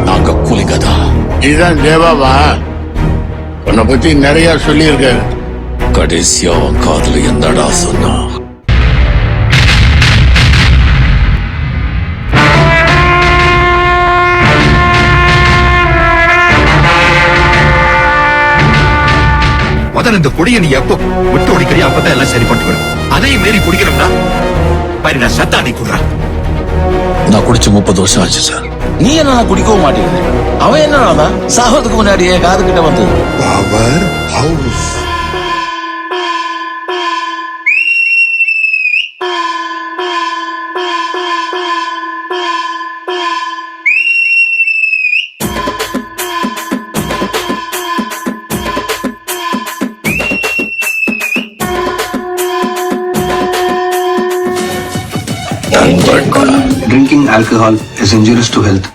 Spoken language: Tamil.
நாங்க கூலிங்கதா. இதுதான் தேவாவா? உன்னை பத்தி நிறைய சொல்லியிருக்காரு. கடைசியா அவன் காதுல என்னடா சொன்னா? முதல்ல இந்த கொடியை நீ எப்போ விட்டு ஒடிக்கிறியா அப்பதான் எல்லாம் சரி பண்ணிட்டு வரும். அதையும் மீறி குடிக்கிறோம்னா பாரு நான் சத்தா நீ குடுறான். நான் குடிச்சு 30 வருஷம் ஆச்சு சார். நீ என்ன குடிக்கவும் மாட்டேங்குது. அவன் என்னடா சாவதுக்கு முன்னாடியே காது கிட்ட வந்து power house. Drinking alcohol is injurious to health.